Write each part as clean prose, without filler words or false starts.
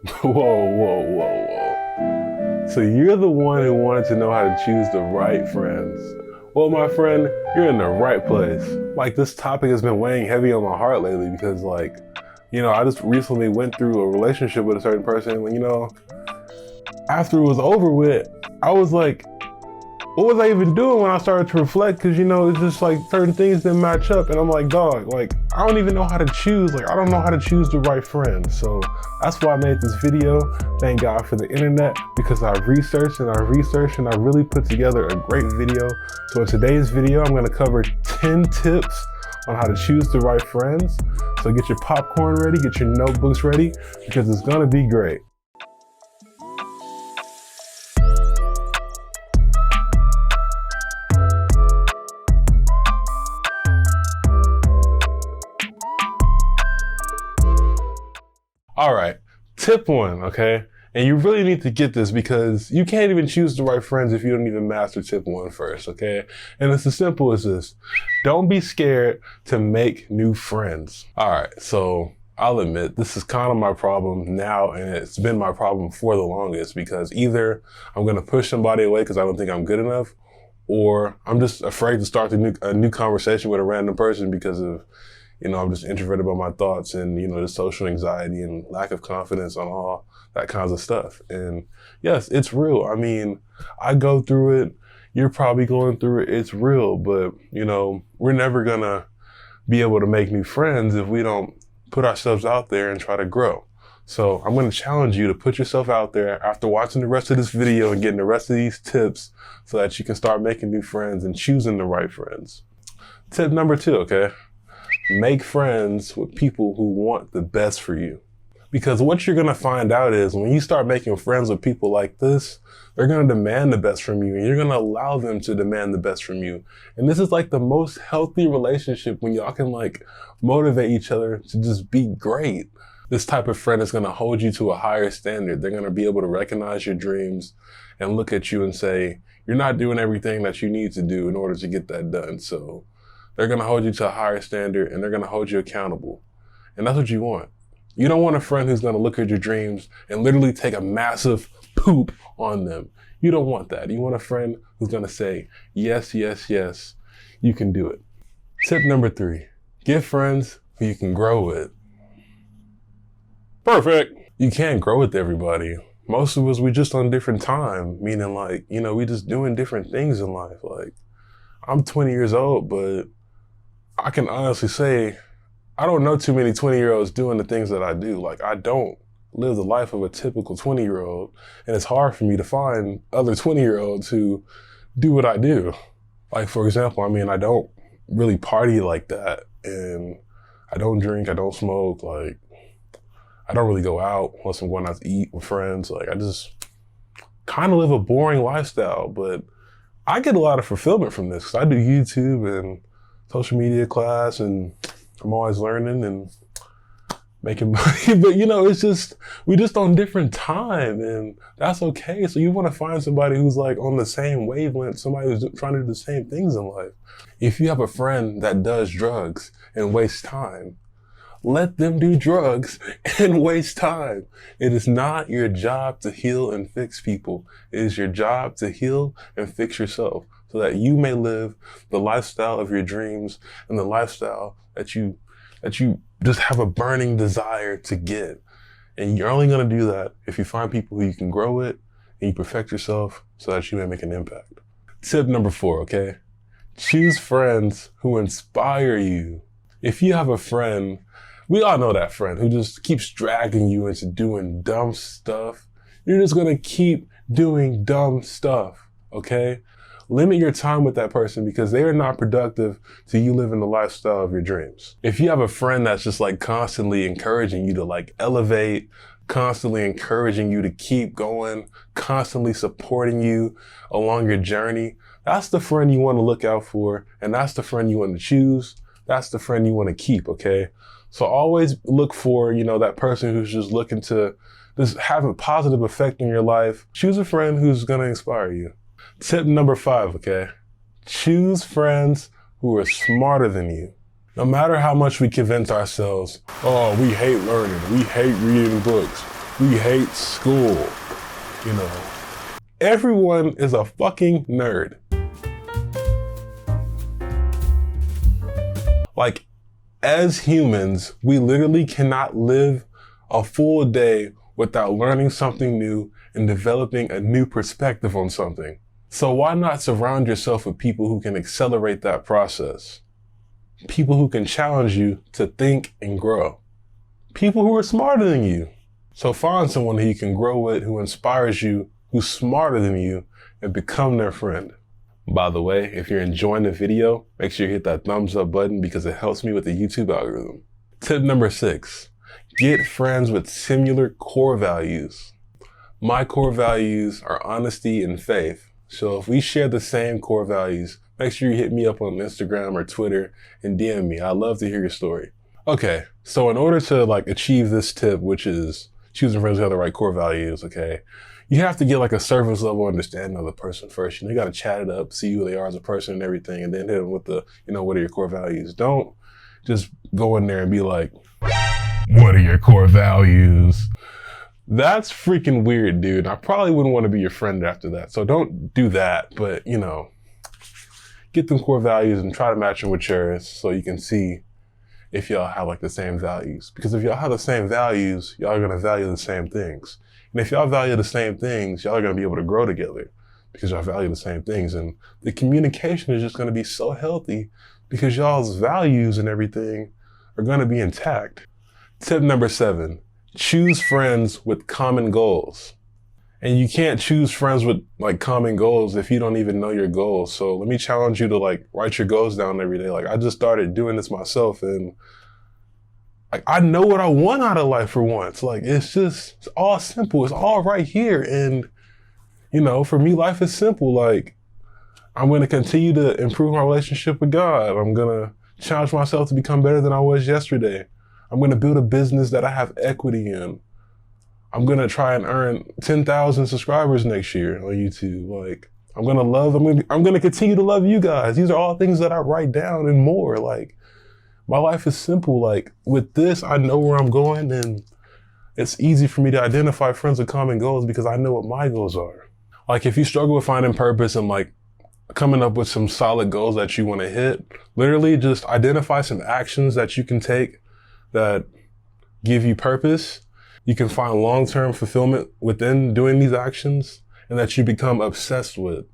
Whoa, whoa, whoa, whoa. So you're the one who wanted to know how to choose the right friends. Well, my friend, you're in the right place. Like, this topic has been weighing heavy on my heart lately because, like, I just recently went through a relationship with a certain person. After it was over with, I was like, what was I even doing when I started to reflect? Because, it's just like certain things didn't match up. And I'm like, dog, like, I don't even know how to choose. Like, I don't know how to choose the right friend. So that's why I made this video. Thank God for the internet, because I researched and I researched and I really put together a great video. So in today's video, I'm gonna cover 10 tips on how to choose the right friends. So get your popcorn ready, get your notebooks ready, because it's gonna be great. All right, tip one, okay? And you really need to get this because you can't even choose the right friends if you don't even master tip one first, okay? And it's as simple as this. Don't be scared to make new friends. All right, so I'll admit this is kind of my problem now, and it's been my problem for the longest, because either I'm gonna push somebody away because I don't think I'm good enough, or I'm just afraid to start a new conversation with a random person because of I'm just introverted by my thoughts and, the social anxiety and lack of confidence on all that kinds of stuff. And yes, it's real. I mean, I go through it. You're probably going through it. It's real. But, we're never going to be able to make new friends if we don't put ourselves out there and try to grow. So I'm going to challenge you to put yourself out there after watching the rest of this video and getting the rest of these tips so that you can start making new friends and choosing the right friends. Tip number 2, okay? Make friends with people who want the best for you. Because what you're going to find out is when you start making friends with people like this, they're going to demand the best from you, and you're going to allow them to demand the best from you. And this is like the most healthy relationship, when y'all can like motivate each other to just be great. This type of friend is going to hold you to a higher standard. They're going to be able to recognize your dreams and look at you and say, you're not doing everything that you need to do in order to get that done. So they're going to hold you to a higher standard, and they're going to hold you accountable. And that's what you want. You don't want a friend who's going to look at your dreams and literally take a massive poop on them. You don't want that. You want a friend who's going to say, yes, yes, yes, you can do it. Tip number 3, get friends who you can grow with. Perfect. You can't grow with everybody. Most of us, we just on different time, meaning like, we just doing different things in life. Like, I'm 20 years old, but I can honestly say I don't know too many 20-year-olds doing the things that I do. Like, I don't live the life of a typical 20-year-old, and it's hard for me to find other 20-year-olds who do what I do. Like, for example, I don't really party like that, and I don't drink, I don't smoke, like, I don't really go out unless I'm going out to eat with friends. Like, I just kind of live a boring lifestyle, but I get a lot of fulfillment from this because I do YouTube and social media class, and I'm always learning and making money. But it's just, we just on different time, and that's okay. So you want to find somebody who's like on the same wavelength, somebody who's trying to do the same things in life. If you have a friend that does drugs and wastes time, let them do drugs and waste time. It is not your job to heal and fix people. It is your job to heal and fix yourself, so that you may live the lifestyle of your dreams and the lifestyle that you just have a burning desire to get. And you're only going to do that if you find people who you can grow with and you perfect yourself so that you may make an impact. Tip number 4, okay? Choose friends who inspire you. If you have a friend, we all know that friend who just keeps dragging you into doing dumb stuff, you're just going to keep doing dumb stuff, okay? Limit your time with that person because they are not productive to you living the lifestyle of your dreams. If you have a friend that's just like constantly encouraging you to like elevate, constantly encouraging you to keep going, constantly supporting you along your journey, that's the friend you want to look out for, and that's the friend you want to choose. That's the friend you want to keep, okay? So always look for, that person who's just looking to just have a positive effect in your life. Choose a friend who's going to inspire you. Tip number 5, okay? Choose friends who are smarter than you. No matter how much we convince ourselves, oh, we hate learning, we hate reading books, We hate school, you know. Everyone is a fucking nerd. Like, as humans, we literally cannot live a full day without learning something new and developing a new perspective on something. So why not surround yourself with people who can accelerate that process? People who can challenge you to think and grow. People who are smarter than you. So find someone who you can grow with, who inspires you, who's smarter than you, and become their friend. By the way, if you're enjoying the video, make sure you hit that thumbs up button because it helps me with the YouTube algorithm. Tip number 6, get friends with similar core values. My core values are honesty and faith. So if we share the same core values, make sure you hit me up on Instagram or Twitter and DM me. I'd love to hear your story. Okay, so in order to achieve this tip, which is choosing friends who have the right core values, okay, you have to get a surface level understanding of the person first. You got to chat it up, see who they are as a person and everything, and then hit them with the, what are your core values? Don't just go in there and be like, what are your core values? That's freaking weird, dude. I probably wouldn't want to be your friend after that. So don't do that, but get them core values and try to match them with yours so you can see if y'all have the same values. Because if y'all have the same values, y'all are going to value the same things. And if y'all value the same things, y'all are going to be able to grow together because y'all value the same things. And the communication is just going to be so healthy because y'all's values and everything are going to be intact. Tip number 7, choose friends with common goals. And you can't choose friends with common goals if you don't even know your goals. So let me challenge you to write your goals down every day. I just started doing this myself and I know what I want out of life for once. It's all simple. It's all right here. And, for me, life is simple. I'm going to continue to improve my relationship with God. I'm going to challenge myself to become better than I was yesterday. I'm going to build a business that I have equity in. I'm going to try and earn 10,000 subscribers next year on YouTube. I'm going to continue to love you guys. These are all things that I write down and more. My life is simple. With this, I know where I'm going and it's easy for me to identify friends with common goals because I know what my goals are. If you struggle with finding purpose and coming up with some solid goals that you want to hit, literally just identify some actions that you can take that give you purpose. You can find long-term fulfillment within doing these actions and that you become obsessed with.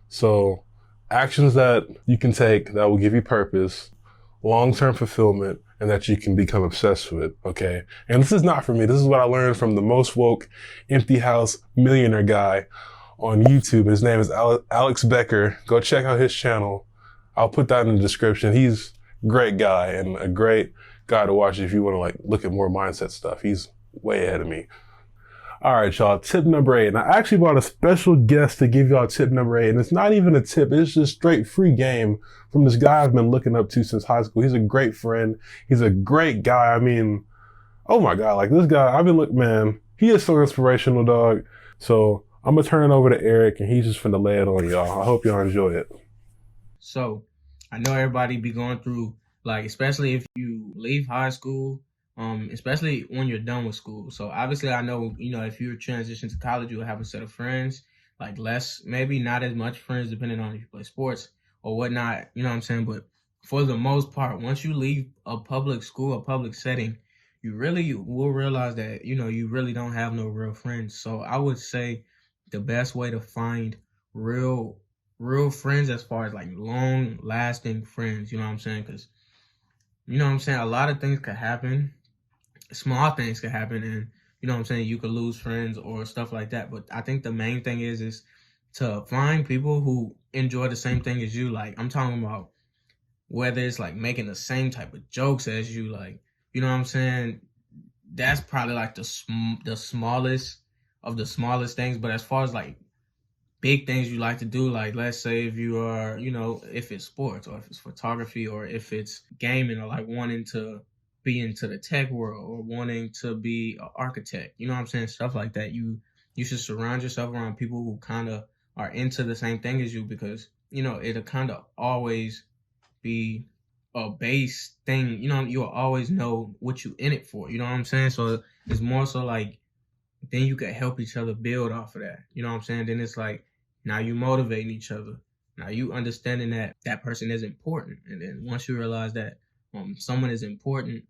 So actions that you can take that will give you purpose, long-term fulfillment, and that you can become obsessed with, okay? And this is not for me. This is what I learned from the most woke empty house millionaire guy on YouTube. His name is Alex Becker. Go check out his channel. I'll put that in the description. He's a great guy and a great guy to watch if you want to look at more mindset stuff. He's way ahead of me. All right, y'all, tip number 8. And I actually brought a special guest to give y'all tip number 8. And it's not even a tip. It's just straight free game from this guy I've been looking up to since high school. He's a great friend. He's a great guy. I mean, oh my God, this guy, man, he is so inspirational, dog. So I'm going to turn it over to Eric and he's just finna lay it on y'all. I hope y'all enjoy it. So I know everybody be going through, especially if you leave high school, especially when you're done with school. So obviously I know, if you transition to college, you'll have a set of friends, less, maybe not as much friends, depending on if you play sports or whatnot, you know what I'm saying? But for the most part, once you leave a public school, a public setting, you really will realize that, you really don't have no real friends. So I would say the best way to find real friends as far as long lasting friends, you know what I'm saying? Because, a lot of things could happen. Small things could happen and, you could lose friends or stuff like that. But I think the main thing is to find people who enjoy the same thing as you. I'm talking about whether it's making the same type of jokes as you, you know what I'm saying? That's probably the smallest of the smallest things. But as far as big things you like to do, let's say if you are, if it's sports or if it's photography or if it's gaming or wanting to be into the tech world or wanting to be an architect, you know what I'm saying? Stuff like that. You should surround yourself around people who kind of are into the same thing as you because, it'll kind of always be a base thing. You'll always know what you in it for. You know what I'm saying? So it's more so then you can help each other build off of that. You know what I'm saying? Then it's like, now you motivating each other. Now you understanding that that person is important. And then once you realize that someone is important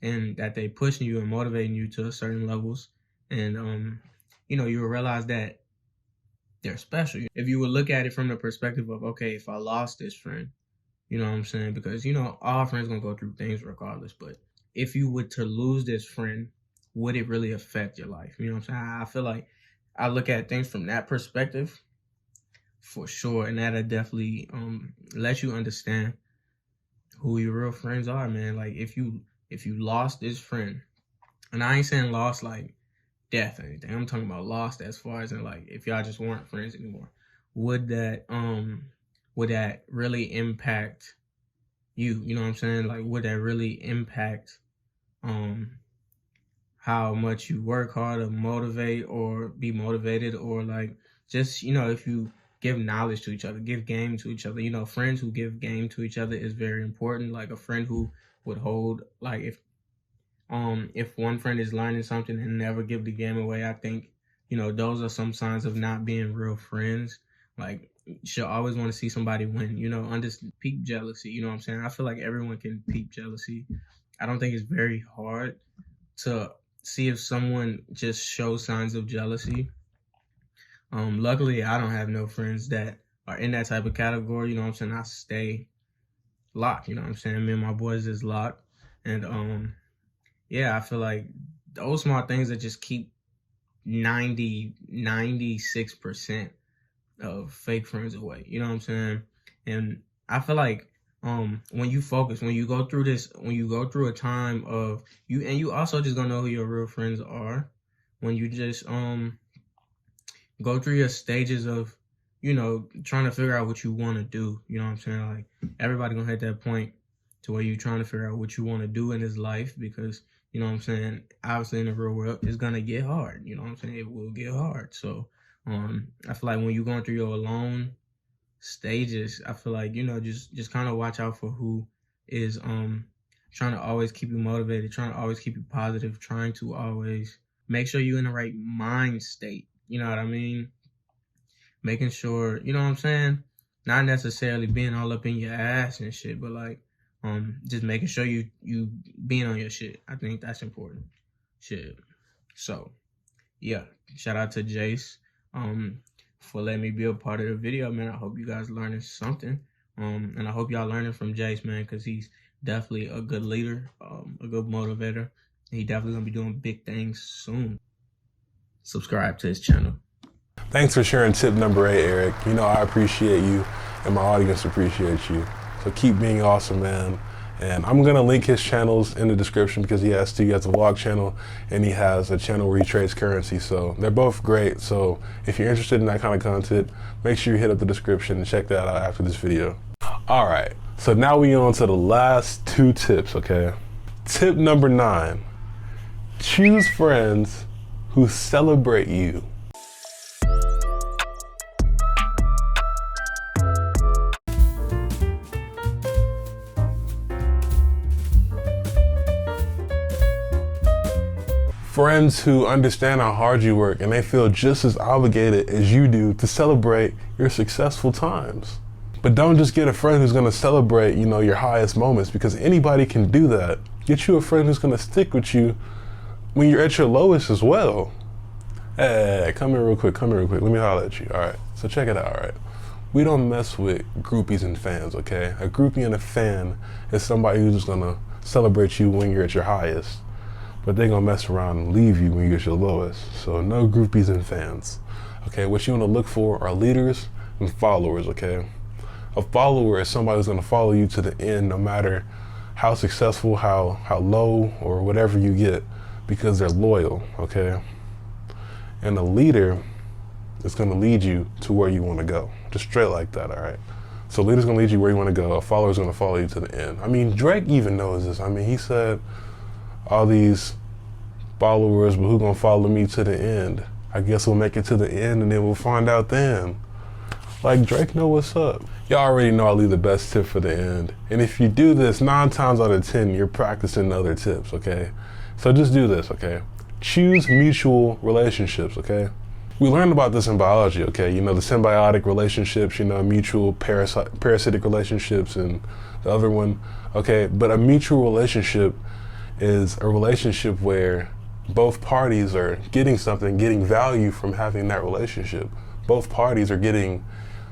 and that they pushing you and motivating you to certain levels, and you know, you'll realize that they're special. If you would look at it from the perspective of, okay, if I lost this friend, you know what I'm saying? Because, you know, all friends gonna go through things regardless. But if you were to lose this friend, would it really affect your life? You know what I'm saying? I feel like I look at things from that perspective for sure. And that'll definitely let you understand who your real friends are, man. Like if you lost this friend, and I ain't saying lost like death or anything. I'm talking about lost as far as in like if y'all just weren't friends anymore. Would that really impact you? You know what I'm saying? Like would that really impact how much you work hard to motivate or be motivated, or like just, you know, if you give knowledge to each other, give game to each other. You know, friends who give game to each other is very important. Like a friend who would hold, like if one friend is learning something and never give the game away, I think, you know, those are some signs of not being real friends. Like you should always want to see somebody win, you know, peep jealousy. You know what I'm saying? I feel like everyone can peep jealousy. I don't think it's very hard to see if someone just shows signs of jealousy. Luckily, I don't have no friends that are in that type of category. You know what I'm saying? I stay locked. You know what I'm saying? Me and my boys is locked. And yeah, I feel like those small things that just keep 96% of fake friends away. You know what I'm saying? And I feel like when you focus, when you go through a time of you also just gonna know who your real friends are when you just go through your stages of, you know, trying to figure out what you want to do. You know what I'm saying? Like everybody gonna hit that point to where you're trying to figure out what you want to do in this life, because, you know what I'm saying, obviously in the real world it's gonna get hard. You know what I'm saying? It will get hard. So I feel like when you're going through your alone stages, I feel like, you know, just kind of watch out for who is trying to always keep you motivated, trying to always keep you positive, trying to always make sure you're in the right mind state. You know what I mean? Making sure, you know what I'm saying? Not necessarily being all up in your ass and shit, but like just making sure you being on your shit. I think that's important. Shit. So yeah, shout out to Jace for letting me be a part of the video, man. I hope you guys learning something. And I hope y'all learning from Jace, man, because he's definitely a good leader, a good motivator. He definitely gonna be doing big things soon. Subscribe to his channel. Thanks for sharing tip number 8, Eric. You know, I appreciate you and my audience appreciates you. So keep being awesome, man. And I'm gonna link his channels in the description because he has two. He has a vlog channel and he has a channel where he trades currency. So they're both great. So if you're interested in that kind of content, make sure you hit up the description and check that out after this video. All right, so now we on to the last 2 tips, okay? Tip number 9, choose friends who celebrate you. Friends who understand how hard you work and they feel just as obligated as you do to celebrate your successful times. But don't just get a friend who's gonna celebrate, you know, your highest moments, because anybody can do that. Get you a friend who's gonna stick with you when you're at your lowest as well. Hey, come here real quick, let me holler at you. All right, so check it out, all right? We don't mess with groupies and fans, okay? A groupie and a fan is somebody who's just gonna celebrate you when you're at your highest, but they're gonna mess around and leave you when you're at your lowest. So no groupies and fans, okay? What you wanna look for are leaders and followers, okay? A follower is somebody who's gonna follow you to the end, no matter how successful, how low, or whatever you get, because they're loyal, okay? And a leader is gonna lead you to where you wanna go. Just straight like that, all right? So a leader's gonna lead you where you wanna go, a follower's gonna follow you to the end. I mean, Drake even knows this. I mean, he said, all these followers, but who gonna follow me to the end? I guess we'll make it to the end and then we'll find out then. Like, Drake know what's up. Y'all already know I leave the best tip for the end. And if you do this, 9 times out of 10, you're practicing other tips, okay? So just do this, okay? choose mutual relationships, okay? We learned about this in biology, okay? You know, the symbiotic relationships, you know, mutual parasitic relationships, and the other one, okay? But a mutual relationship is a relationship where both parties are getting something, getting value from having that relationship. Both parties are getting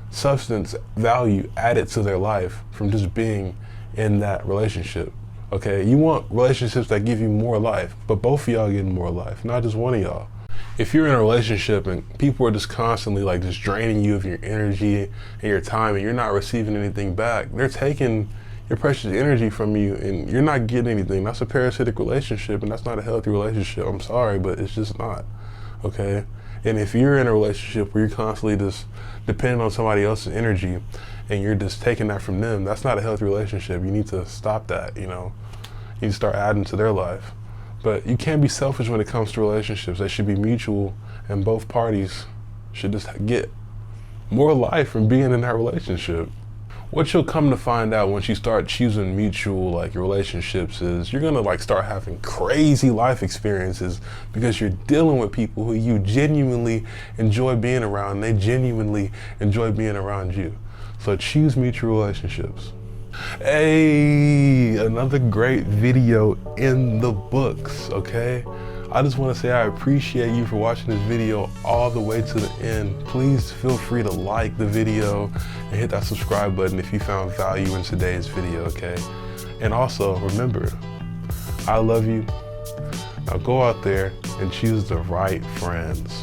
substance value added to their life from just being in that relationship. Okay, you want relationships that give you more life, but both of y'all getting more life, not just one of y'all. If you're in a relationship and people are just constantly like just draining you of your energy and your time and you're not receiving anything back, they're taking your precious energy from you and you're not getting anything. That's a parasitic relationship and that's not a healthy relationship. I'm sorry, but it's just not, okay? And if you're in a relationship where you're constantly just depending on somebody else's energy and you're just taking that from them, that's not a healthy relationship. You need to stop that, you know? You need to start adding to their life. But you can't be selfish when it comes to relationships. They should be mutual and both parties should just get more life from being in that relationship. What you'll come to find out once you start choosing mutual like relationships is you're gonna like start having crazy life experiences because you're dealing with people who you genuinely enjoy being around and they genuinely enjoy being around you. So choose mutual relationships. Hey, another great video in the books, okay? I just want to say I appreciate you for watching this video all the way to the end. Please feel free to like the video and hit that subscribe button if you found value in today's video, okay? And also, remember, I love you. Now go out there and choose the right friends.